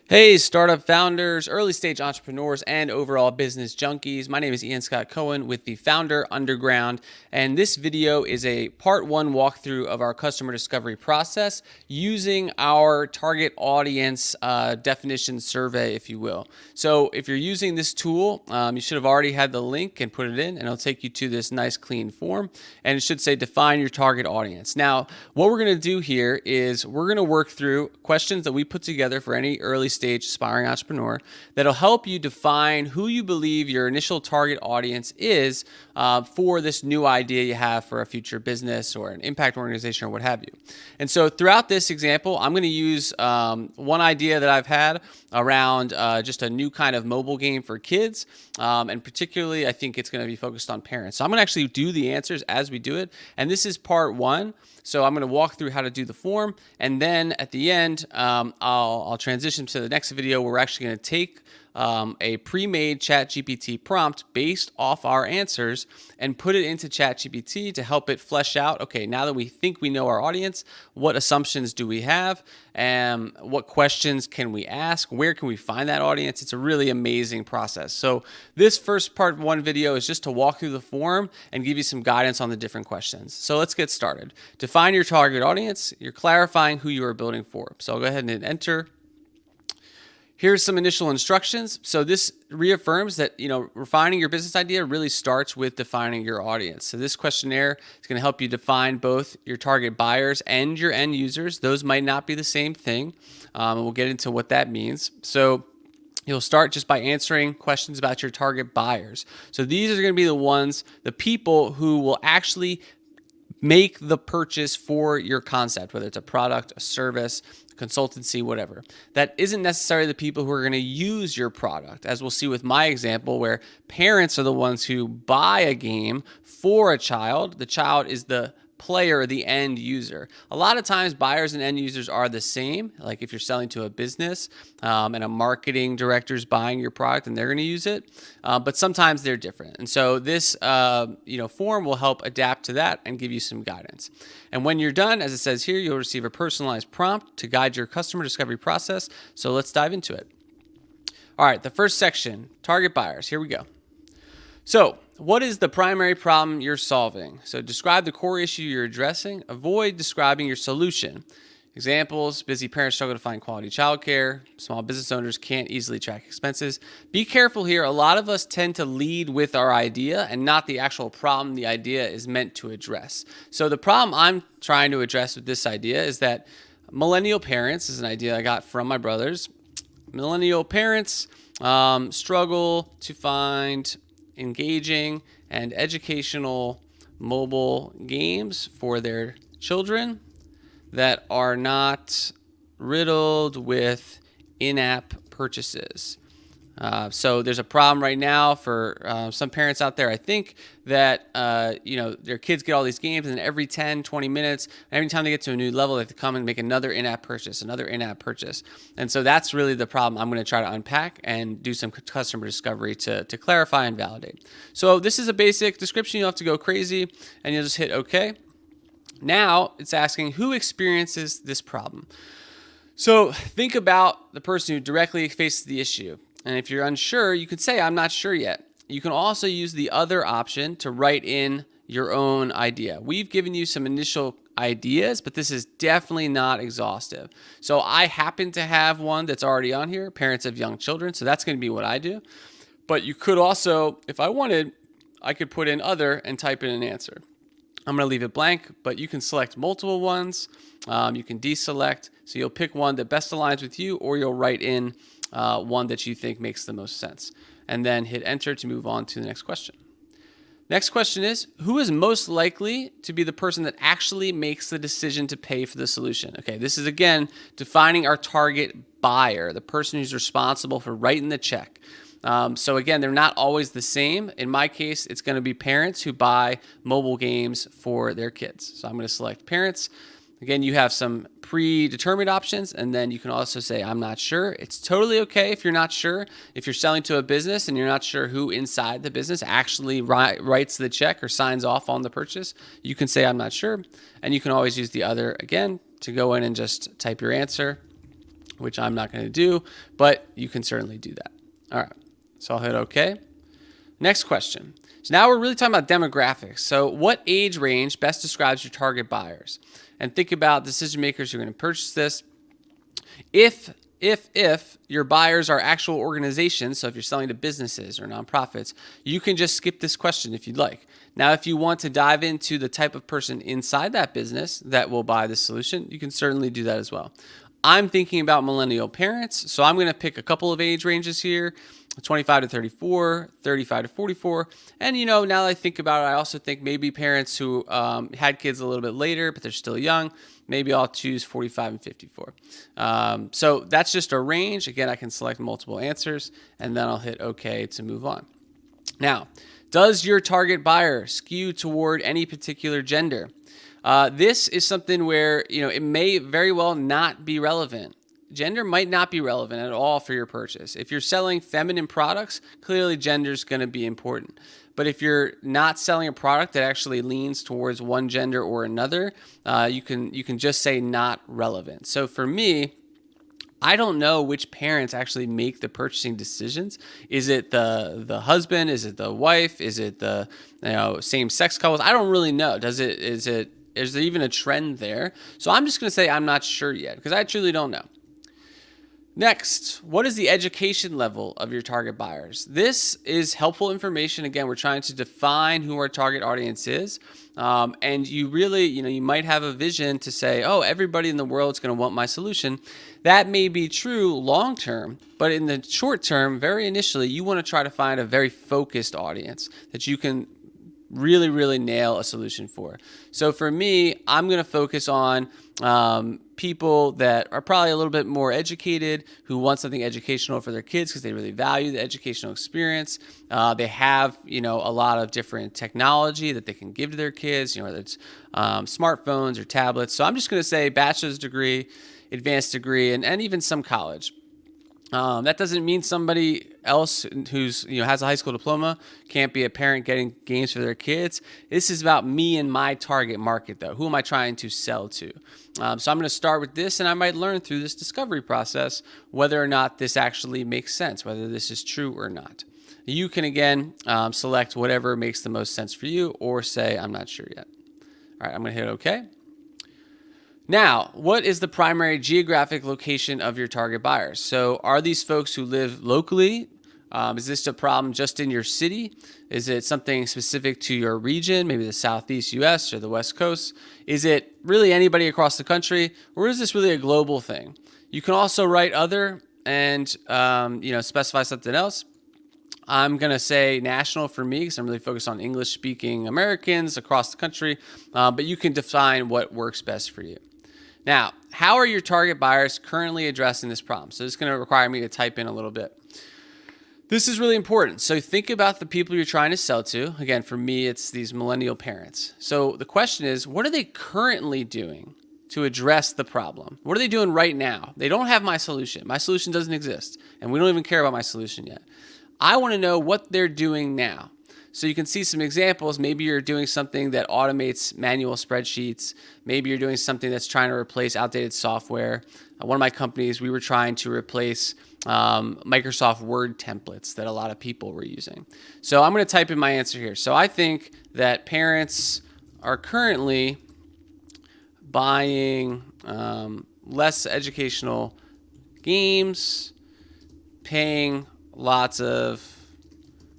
Hey, startup founders, early stage entrepreneurs, and overall business junkies. My name is Ian Scott Cohen with the Founder Underground, and this video is a part one walkthrough of our customer discovery process using our target audience definition survey, if you will. So, if you're using this tool, you should have already had the link and put it in, and it'll take you to this nice clean form, and it should say define your target audience. Now, what we're going to do here is we're going to work through questions that we put together for any early stage aspiring entrepreneur that'll help you define who you believe your initial target audience is for this new idea you have for a future business or an impact organization or what have you. And so throughout this example, I'm going to use one idea that I've had around just a new kind of mobile game for kids. And particularly, I think it's going to be focused on parents. So I'm going to actually do the answers as we do it. And this is part one. So I'm going to walk through how to do the form. And then at the end, I'll transition to the next video where we're actually going to take a pre-made ChatGPT prompt based off our answers and put it into ChatGPT to help it flesh out, okay, now that we think we know our audience, what assumptions do we have? And what questions can we ask? Where can we find that audience? It's a really amazing process. So this first part one video is just to walk through the form and give you some guidance on the different questions. So let's get started. Define your target audience. You're clarifying who you are building for. So I'll go ahead and hit enter. Here's some initial instructions. So this reaffirms that, refining your business idea really starts with defining your audience. So this questionnaire is going to help you define both your target buyers and your end users. Those might not be the same thing. And we'll get into what that means. So you'll start just by answering questions about your target buyers. So these are going to be the people who will actually make the purchase for your concept, whether it's a product, a service, consultancy, whatever. That isn't necessarily the people who are going to use your product, as we'll see with my example, where parents are the ones who buy a game for a child. The child is the player, the end user. A lot of times buyers and end users are the same. Like if you're selling to a business and a marketing director is buying your product and they're going to use it, but sometimes they're different. And so this form will help adapt to that and give you some guidance. And when you're done, as it says here, you'll receive a personalized prompt to guide your customer discovery process. So let's dive into it. All right, the first section, target buyers. Here we go. So, what is the primary problem you're solving? So, describe the core issue you're addressing. Avoid describing your solution. Examples: busy parents struggle to find quality childcare. Small business owners can't easily track expenses. Be careful here. A lot of us tend to lead with our idea and not the actual problem the idea is meant to address. So, the problem I'm trying to address with this idea is that millennial parents, is an idea I got from my brothers. Millennial parents struggle to find engaging and educational mobile games for their children that are not riddled with in-app purchases. So there's a problem right now for some parents out there. I think that their kids get all these games, and every 10, 20 minutes, every time they get to a new level, they have to come and make another in-app purchase. And so that's really the problem I'm going to try to unpack and do some customer discovery to clarify and validate. So this is a basic description. You'll have to go crazy, and you'll just hit OK. Now it's asking who experiences this problem. So think about the person who directly faces the issue. And if you're unsure, you could say, I'm not sure yet. You can also use the other option to write in your own idea. We've given you some initial ideas, but this is definitely not exhaustive. So I happen to have one that's already on here, parents of young children. So that's going to be what I do. But you could also, if I wanted, I could put in other and type in an answer. I'm going to leave it blank, but you can select multiple ones. You can deselect. So you'll pick one that best aligns with you, or you'll write in one that you think makes the most sense. And then hit enter to move on to the next question. Next question is, who is most likely to be the person that actually makes the decision to pay for the solution? Okay, this is, again, defining our target buyer, the person who's responsible for writing the check. So again, they're not always the same. In my case, it's going to be parents who buy mobile games for their kids. So I'm going to select parents. Again, you have some predetermined options, and then you can also say, I'm not sure. It's totally okay if you're not sure. If you're selling to a business and you're not sure who inside the business actually writes the check or signs off on the purchase, you can say, I'm not sure. And you can always use the other, again, to go in and just type your answer. which I'm not going to do, but you can certainly do that. All right, so I'll hit OK. Next question. So now we're really talking about demographics. So what age range best describes your target buyers? And think about decision makers who are going to purchase this. If your buyers are actual organizations, so if you're selling to businesses or nonprofits, you can just skip this question if you'd like. Now, if you want to dive into the type of person inside that business that will buy this solution, you can certainly do that as well. I'm thinking about millennial parents, so I'm going to pick a couple of age ranges here, 25 to 34, 35 to 44. And, now that I think about it, I also think maybe parents who had kids a little bit later, but they're still young, maybe I'll choose 45 and 54. So that's just a range. Again, I can select multiple answers, and then I'll hit OK to move on. Now, does your target buyer skew toward any particular gender? This is something where, it may very well not be relevant. Gender might not be relevant at all for your purchase. If you're selling feminine products, clearly gender is going to be important. But if you're not selling a product that actually leans towards one gender or another, you can just say not relevant. So for me, I don't know which parents actually make the purchasing decisions. Is it the husband? Is it the wife? Is it the same-sex couples? I don't really know. Is there even a trend there? So I'm just going to say I'm not sure yet because I truly don't know. Next, what is the education level of your target buyers? This is helpful information. Again, we're trying to define who our target audience is. And you really, you might have a vision to say, oh, everybody in the world is going to want my solution. That may be true long term, but in the short term, very initially, you want to try to find a very focused audience that you can really, really nail a solution for. So for me, I'm going to focus on people that are probably a little bit more educated, who want something educational for their kids because they really value the educational experience. They have, a lot of different technology that they can give to their kids, whether it's smartphones or tablets. So I'm just going to say bachelor's degree, advanced degree, and even some college. That doesn't mean somebody else who's has a high school diploma can't be a parent getting games for their kids. This is about me and my target market, though. Who am I trying to sell to? So I'm going to start with this, and I might learn through this discovery process whether or not this actually makes sense, whether this is true or not. You can, again, select whatever makes the most sense for you or say, I'm not sure yet. All right, I'm going to hit OK. Now, what is the primary geographic location of your target buyers? So are these folks who live locally? Is this a problem just in your city? Is it something specific to your region, maybe the Southeast US or the West Coast? Is it really anybody across the country, or is this really a global thing? You can also write other and specify something else. I'm going to say national for me because I'm really focused on English-speaking Americans across the country, but you can define what works best for you. Now, how are your target buyers currently addressing this problem? So this is going to require me to type in a little bit. This is really important. So think about the people you're trying to sell to. Again, for me, it's these millennial parents. So the question is, what are they currently doing to address the problem? What are they doing right now? They don't have my solution. My solution doesn't exist, and we don't even care about my solution yet. I want to know what they're doing now. So you can see some examples. Maybe you're doing something that automates manual spreadsheets. Maybe you're doing something that's trying to replace outdated software. One of my companies, we were trying to replace Microsoft Word templates that a lot of people were using. So I'm going to type in my answer here. So I think that parents are currently buying less educational games, paying lots of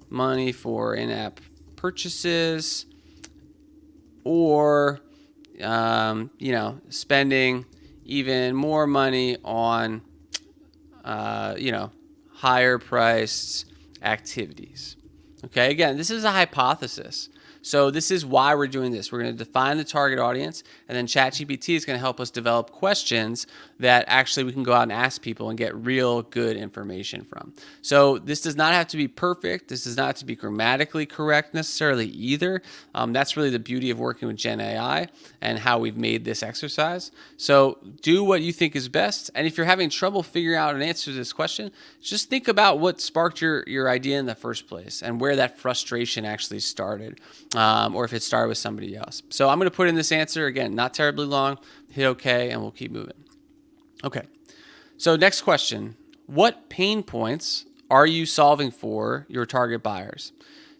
money for in-app purchases, or spending even more money on higher priced activities. Okay, again, this is a hypothesis. So this is why we're doing this. We're going to define the target audience, and then ChatGPT is going to help us develop questions that actually we can go out and ask people and get real good information from. So this does not have to be perfect. This does not have to be grammatically correct necessarily either. That's really the beauty of working with Gen AI and how we've made this exercise. So do what you think is best. And if you're having trouble figuring out an answer to this question, just think about what sparked your idea in the first place and where that frustration actually started. Or if it started with somebody else. So I'm going to put in this answer, again, not terribly long, hit OK, and we'll keep moving. Okay, So next question, what pain points are you solving for your target buyers?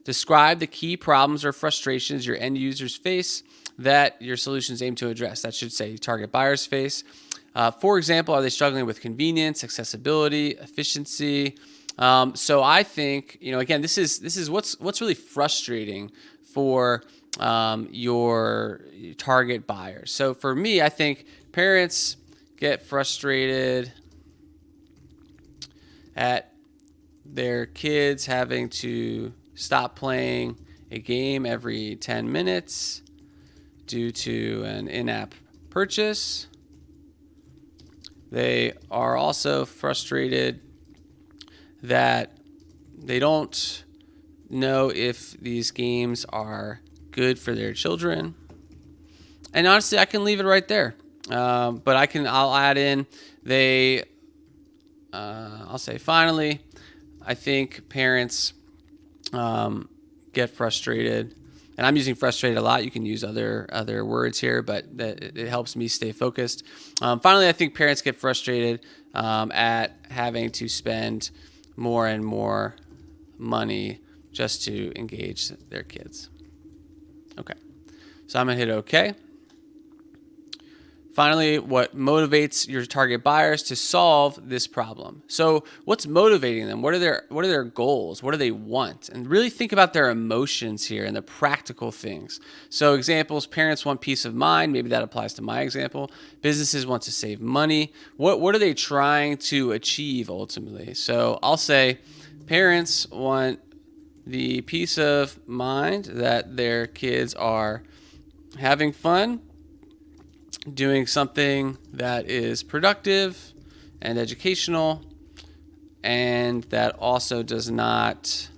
Describe the key problems or frustrations your end users face that your solutions aim to address. That should say target buyers face. For example, are they struggling with convenience, accessibility, efficiency? So I think, again, this is what's really frustrating for your target buyers. So for me, I think parents get frustrated at their kids having to stop playing a game every 10 minutes due to an in-app purchase. They are also frustrated that they don't know if these games are good for their children. And honestly, I can leave it right there. But I'll add in I'll say finally, I think parents get frustrated, and I'm using frustrated a lot. You can use other words here, but it helps me stay focused. Finally, I think parents get frustrated at having to spend more and more money just to engage their kids. Okay, so I'm gonna hit OK. Finally, what motivates your target buyers to solve this problem? So what's motivating them? What are their goals? What do they want? And really think about their emotions here and the practical things. So examples, parents want peace of mind. Maybe that applies to my example. Businesses want to save money. What are they trying to achieve ultimately? So I'll say parents want the peace of mind that their kids are having fun, doing something that is productive and educational, and that also does not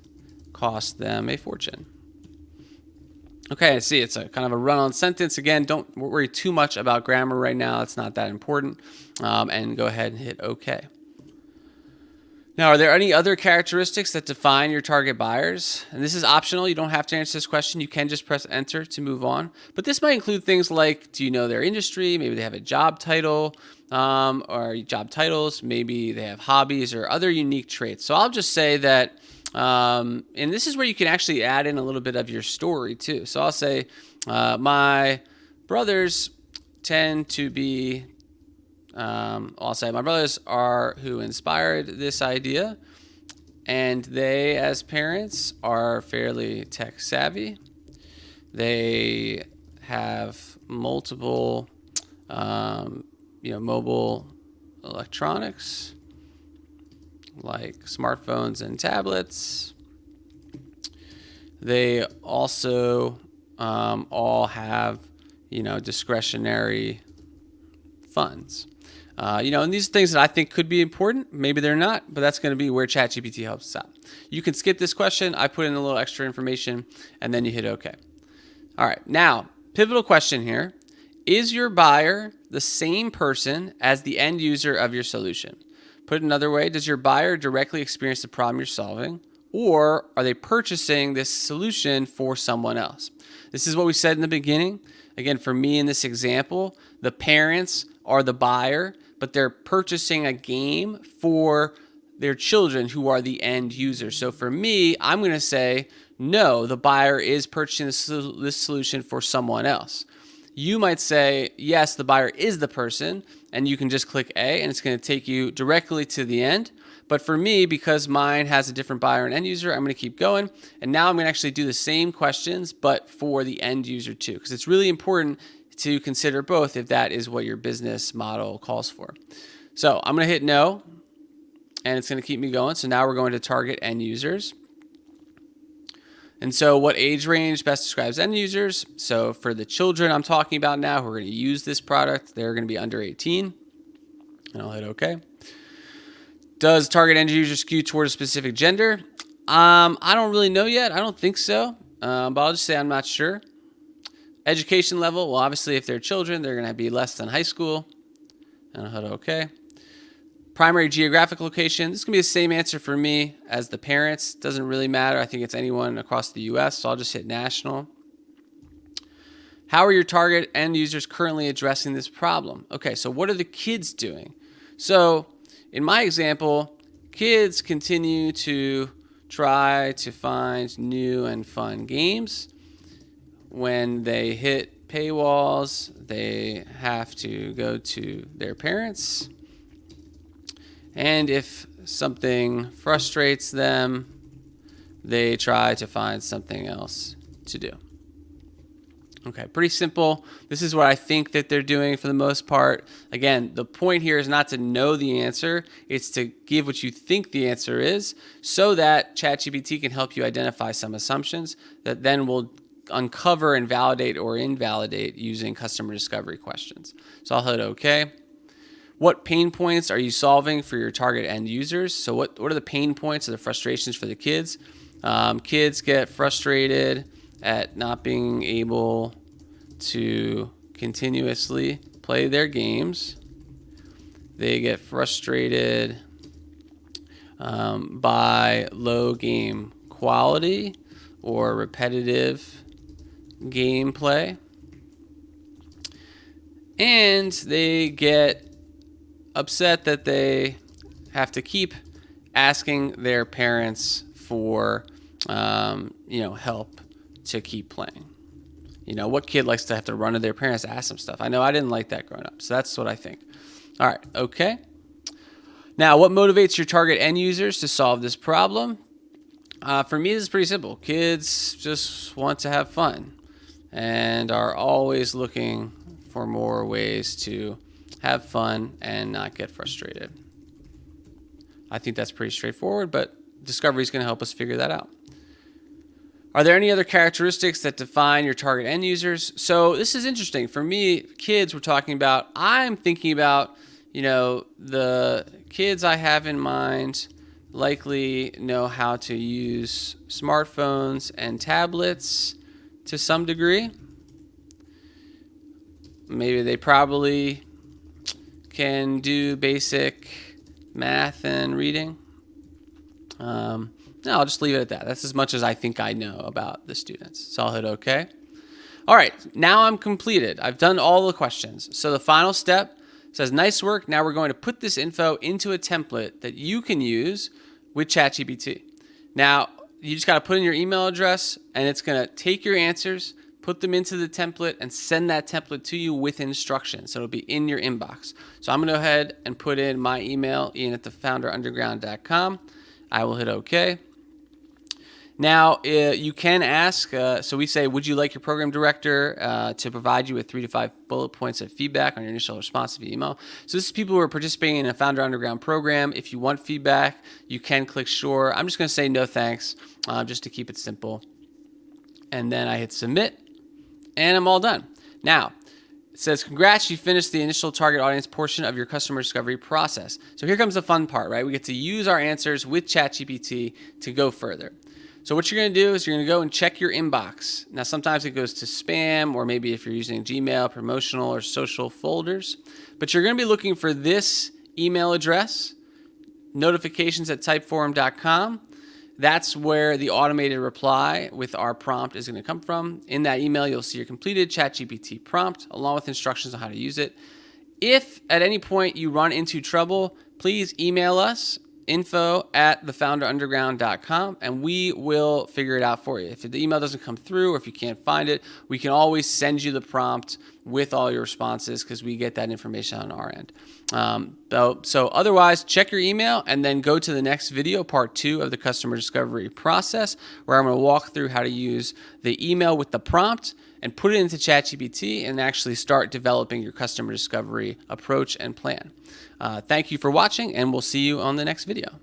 cost them a fortune. Okay, I see it's a kind of a run-on sentence. Again, don't worry too much about grammar right now. It's not that important. And go ahead and hit OK. Now, are there any other characteristics that define your target buyers? And this is optional. You don't have to answer this question. You can just press enter to move on. But this might include things like, do you know their industry? Maybe they have a job title or job titles. Maybe they have hobbies or other unique traits. So I'll just say that, and this is where you can actually add in a little bit of your story too. So I'll say my brothers tend to be I'll say my brothers are who inspired this idea, and they, as parents, are fairly tech savvy. They have multiple, mobile electronics like smartphones and tablets. They also all have, discretionary funds. And these things that I think could be important, maybe they're not, but that's going to be where ChatGPT helps us out. You can skip this question. I put in a little extra information, and then you hit OK. All right, now, pivotal question here. Is your buyer the same person as the end user of your solution? Put another way, does your buyer directly experience the problem you're solving, or are they purchasing this solution for someone else? This is what we said in the beginning. Again, for me in this example, the parents are the buyer, but they're purchasing a game for their children who are the end user. So for me, I'm going to say, no, the buyer is purchasing this solution for someone else. You might say, yes, the buyer is the person, and you can just click A, and it's going to take you directly to the end. But for me, because mine has a different buyer and end user, I'm going to keep going. And now I'm going to actually do the same questions, but for the end user too, because it's really important to consider both if that is what your business model calls for. So I'm going to hit no, and it's going to keep me going. So now we're going to target end users. And so what age range best describes end users? So for the children I'm talking about now who are going to use this product, they're going to be under 18. And I'll hit OK. Does target end user skew toward a specific gender? I don't really know yet. I don't think so. But I'll just say I'm not sure. Education level, well, obviously, if they're children, they're going to be less than high school. And I'll hit OK. Primary geographic location, this is going to be the same answer for me as the parents. Doesn't really matter. I think it's anyone across the U.S., so I'll just hit national. How are your target end users currently addressing this problem? Okay, so what are the kids doing? So in my example, kids continue to try to find new and fun games. When they hit paywalls, they have to go to their parents. And if something frustrates them, they try to find something else to do. Okay, pretty simple. This is what I think that they're doing for the most part. Again, the point here is not to know the answer. It's to give what you think the answer is so that ChatGPT can help you identify some assumptions that then will uncover and validate or invalidate using customer discovery questions. So I'll hit OK. What pain points are you solving for your target end users? So what are the pain points or the frustrations for the kids? Kids get frustrated at not being able to continuously play their games. They get frustrated by low game quality or repetitive gameplay. And they get upset that they have to keep asking their parents for help to keep playing. What kid likes to have to run to their parents to ask them stuff? I know I didn't like that growing up, so that's what I think. All right, okay. Now, what motivates your target end users to solve this problem? For me, this is pretty simple. Kids just want to have fun and are always looking for more ways to have fun and not get frustrated. I think that's pretty straightforward, but discovery is going to help us figure that out. Are there any other characteristics that define your target end users? So this is interesting. For me, kids we're talking about, I'm thinking about, the kids I have in mind likely know how to use smartphones and tablets to some degree. Maybe they probably can do basic math and reading. No, I'll just leave it at that. That's as much as I think I know about the students. So I'll hit OK. All right, now I'm completed. I've done all the questions. So the final step says, nice work. Now we're going to put this info into a template that you can use with ChatGPT. Now, you just got to put in your email address, and it's going to take your answers, put them into the template, and send that template to you with instructions. So it'll be in your inbox. So I'm going to go ahead and put in my email, ian@thefounderunderground.com. I will hit OK. Now, you can ask, so we say, would you like your program director to provide you with 3 to 5 bullet points of feedback on your initial response to the email? So this is people who are participating in a Founder Underground program. If you want feedback, you can click sure. I'm just going to say no thanks, just to keep it simple. And then I hit submit, and I'm all done. Now, it says, congrats, you finished the initial target audience portion of your customer discovery process. So here comes the fun part, right? We get to use our answers with ChatGPT to go further. So what you're going to do is you're going to go and check your inbox. Now, sometimes it goes to spam, or maybe if you're using Gmail, promotional, or social folders. But you're going to be looking for this email address, notifications@typeform.com. That's where the automated reply with our prompt is going to come from. In that email, you'll see your completed ChatGPT prompt, along with instructions on how to use it. If at any point you run into trouble, please email us, info@thefounderunderground.com, and we will figure it out for you. If the email doesn't come through, or if you can't find it, we can always send you the prompt with all your responses, because we get that information on our end. So otherwise, check your email and then go to the next video, part 2 of the customer discovery process, where I'm going to walk through how to use the email with the prompt and put it into ChatGPT and actually start developing your customer discovery approach and plan. Thank you for watching, and we'll see you on the next video.